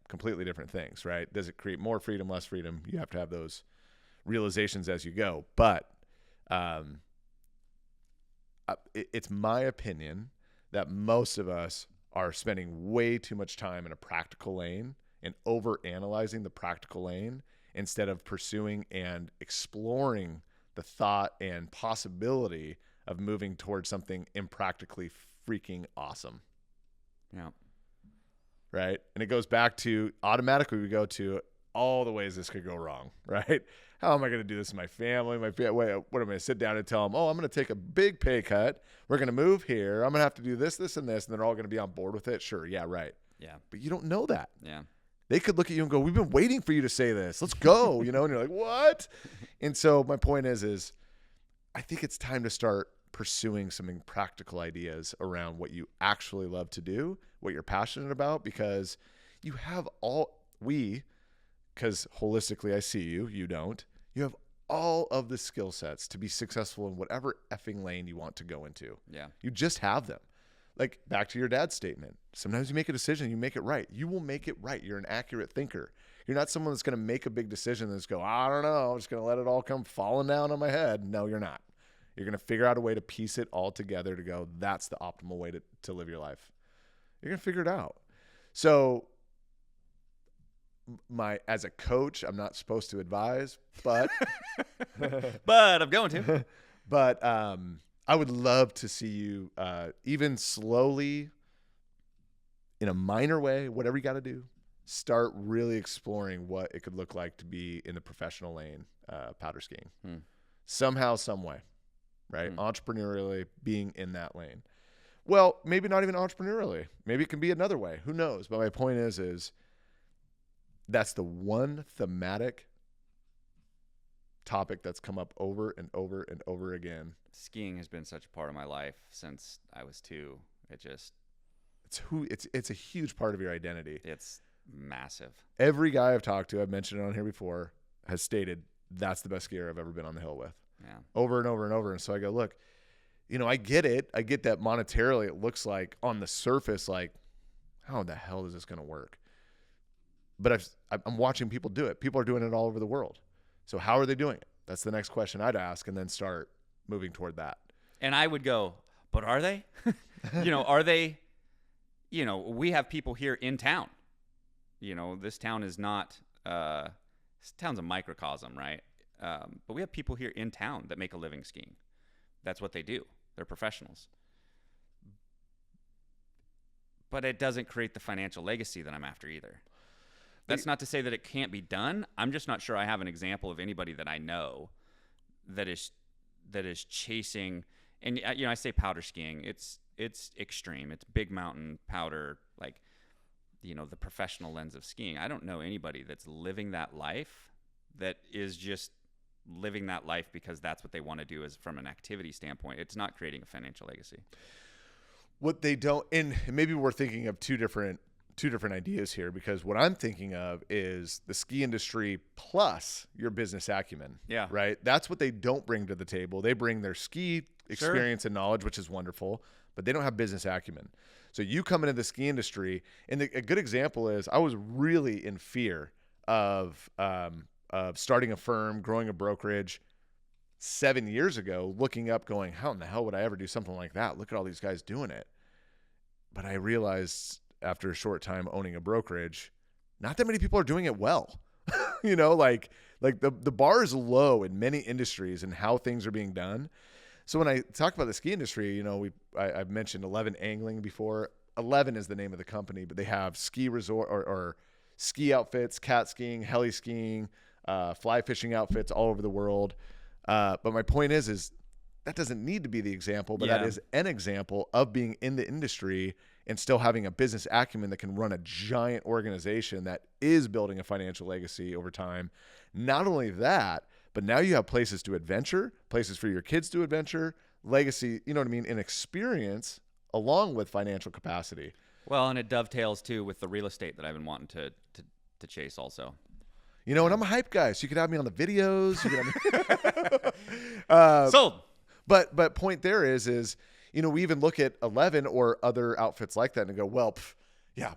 completely different things, right? Does it create more freedom, less freedom? You have to have those realizations as you go. But it's my opinion that most of us are spending way too much time in a practical lane and over-analyzing the practical lane instead of pursuing and exploring the thought and possibility of moving towards something impractically freaking awesome. Yeah. Right? And it goes back to automatically we go to all the ways this could go wrong, right? How am I going to do this in my family? What am I going to sit down and tell them? Oh, I'm going to take a big pay cut. We're going to move here. I'm going to have to do this, this, and this. And they're all going to be on board with it. Sure. Yeah. Right. Yeah. But you don't know that. Yeah. They could look at you and go, we've been waiting for you to say this. Let's go. And you're like, what? And so my point is I think it's time to start pursuing some practical ideas around what you actually love to do what you're passionate about, because you have because holistically I see you, you don't. You have all of the skill sets to be successful in whatever effing lane you want to go into. Yeah. You just have them. Like, back to your dad's statement. Sometimes you make a decision, you make it right. You will make it right. You're an accurate thinker. You're not someone that's going to make a big decision and just go, I don't know, I'm just going to let it all come falling down on my head. No, you're not. You're going to figure out a way to piece it all together to go, that's the optimal way to live your life. You're going to figure it out. So as a coach, I'm not supposed to advise, but but I'm going to. But I would love to see you even slowly, in a minor way, whatever you got to do, start really exploring what it could look like to be in the professional lane, powder skiing. Somehow, some way, right? Entrepreneurially being in that lane. Well, maybe not even entrepreneurially. Maybe it can be another way. Who knows? But my point is that's the one thematic topic that's come up over and over and over again. Skiing has been such a part of my life since I was 2. It's a huge part of your identity. It's massive. Every guy I've talked to, I've mentioned it on here before, has stated that's the best skier I've ever been on the hill with. Yeah. Over and over and over. And so I go, look, I get it. I get that monetarily it looks like on the surface, like, how the hell is this going to work? But I'm watching people do it. People are doing it all over the world. So how are they doing it? That's the next question I'd ask, and then start moving toward that. And I would go, but are they? Are they? We have people here in town. This town is not, this town's a microcosm, right? But we have people here in town that make a living skiing. That's what they do. They're professionals. But it doesn't create the financial legacy that I'm after either. That's not to say that it can't be done. I'm just not sure I have an example of anybody that I know that is chasing. And I say powder skiing. It's extreme. It's big mountain powder, like the professional lens of skiing. I don't know anybody that's living that life that is just living that life because that's what they want to do as from an activity standpoint. It's not creating a financial legacy. What they don't, and maybe we're thinking of two different ideas here, because what I'm thinking of is the ski industry plus your business acumen. Yeah. Right. That's what they don't bring to the table. They bring their ski experience and knowledge, which is wonderful, but they don't have business acumen. So you come into the ski industry, and a good example is I was really in fear of starting a firm, growing a brokerage 7 years ago, looking up going, how in the hell would I ever do something like that? Look at all these guys doing it. But I realized after a short time owning a brokerage, not that many people are doing it well. Like the bar is low in many industries and how things are being done. So when I talk about the ski industry, I've mentioned 11 Angling before. 11 is the name of the company, but they have ski resort or ski outfits, cat skiing, heli skiing, fly fishing outfits all over the world. But my point is that doesn't need to be the example, but that is an example of being in the industry and still having a business acumen that can run a giant organization that is building a financial legacy over time. Not only that, but now you have places to adventure, places for your kids to adventure, legacy, and experience along with financial capacity. Well, and it dovetails too with the real estate that I've been wanting to chase also. And I'm a hype guy, so you could have me on the videos. You could have me Sold. But point there is we even look at 11 or other outfits like that and go, well,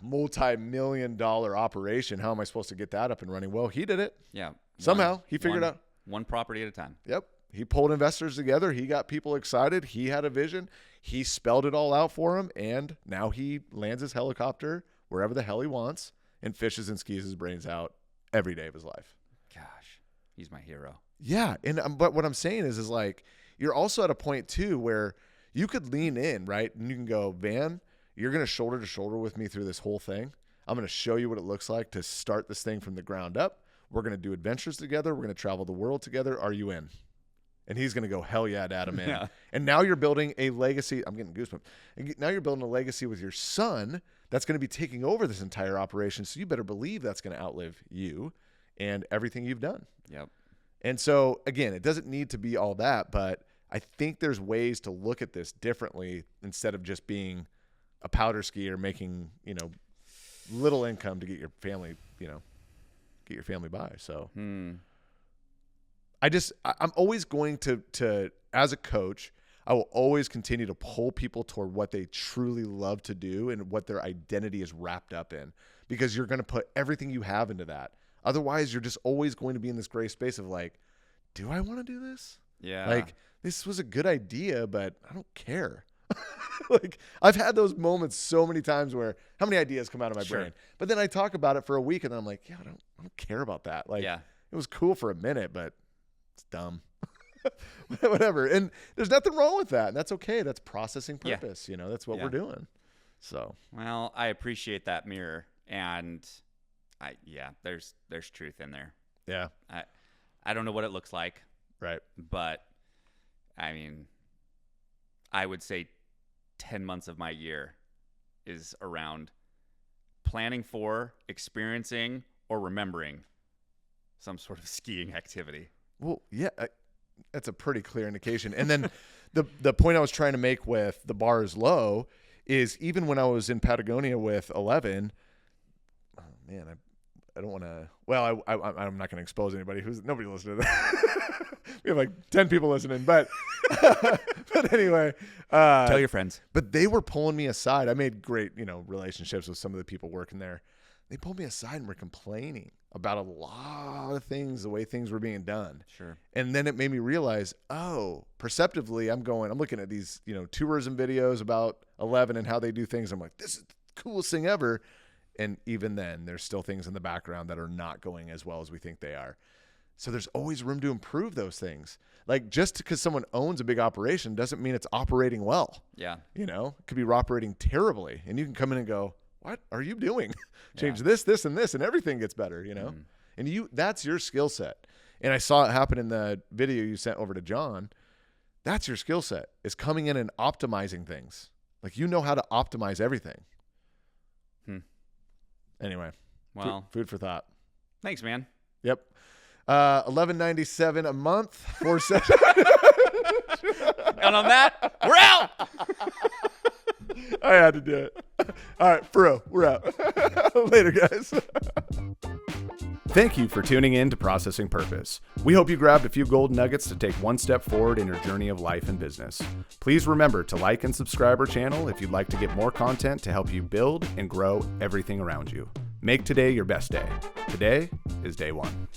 multi-million-dollar operation. How am I supposed to get that up and running? Well, he did it. Yeah. Somehow he figured it out. One property at a time. Yep. He pulled investors together. He got people excited. He had a vision. He spelled it all out for him. And now he lands his helicopter wherever the hell he wants and fishes and skis his brains out every day of his life. Gosh, he's my hero. Yeah. But what I'm saying is like, you're also at a point too where you could lean in, right? And you can go, Van, you're going to shoulder to shoulder with me through this whole thing. I'm going to show you what it looks like to start this thing from the ground up. We're going to do adventures together. We're going to travel the world together. Are you in? And he's going to go, hell yeah, Dad, I'm in. Yeah. And now you're building a legacy. I'm getting goosebumps. And now you're building a legacy with your son that's going to be taking over this entire operation. So you better believe that's going to outlive you and everything you've done. Yep. And so, again, it doesn't need to be all that, but I think there's ways to look at this differently instead of just being a powder skier making, little income to get your family, by. So I'm always going to, as a coach, I will always continue to pull people toward what they truly love to do and what their identity is wrapped up in, because you're going to put everything you have into that. Otherwise, you're just always going to be in this gray space of like, do I want to do this? Yeah. Like, this was a good idea, but I don't care. Like, I've had those moments so many times where how many ideas come out of my brain, but then I talk about it for a week and then I'm like, yeah, I don't care about that. Like, it was cool for a minute, but it's dumb. Whatever. And there's nothing wrong with that. And that's okay. That's processing purpose. That's what we're doing. So, well, I appreciate that mirror, and there's truth in there. Yeah. I don't know what it looks like. Right. But I mean, I would say 10 months of my year is around planning for, experiencing, or remembering some sort of skiing activity. Well, yeah, that's a pretty clear indication. And then the point I was trying to make with the bar is low is even when I was in Patagonia with 11, oh man, I don't want to, well, I'm not going to expose anybody nobody listening to that. We have like 10 people listening, but anyway. Tell your friends. But they were pulling me aside. I made great, relationships with some of the people working there. They pulled me aside and were complaining about a lot of things, the way things were being done. Sure. And then it made me realize, perceptively, I'm looking at these, tourism videos about 11 and how they do things. I'm like, this is the coolest thing ever. And even then, there's still things in the background that are not going as well as we think they are. So there's always room to improve those things. Like, just because someone owns a big operation doesn't mean it's operating well. Yeah. It could be operating terribly. And you can come in and go, what are you doing? Change this, and this, and everything gets better, And that's your skill set. And I saw it happen in the video you sent over to John. That's your skill set, is coming in and optimizing things. Like, how to optimize everything. Anyway, well, food for thought. Thanks, man. Yep. $11.97 a month for sessions. And on that, we're out. I had to do it. All right, for real, we're out. Later, guys. Thank you for tuning in to Processing Purpose. We hope you grabbed a few gold nuggets to take one step forward in your journey of life and business. Please remember to like and subscribe our channel if you'd like to get more content to help you build and grow everything around you. Make today your best day. Today is day one.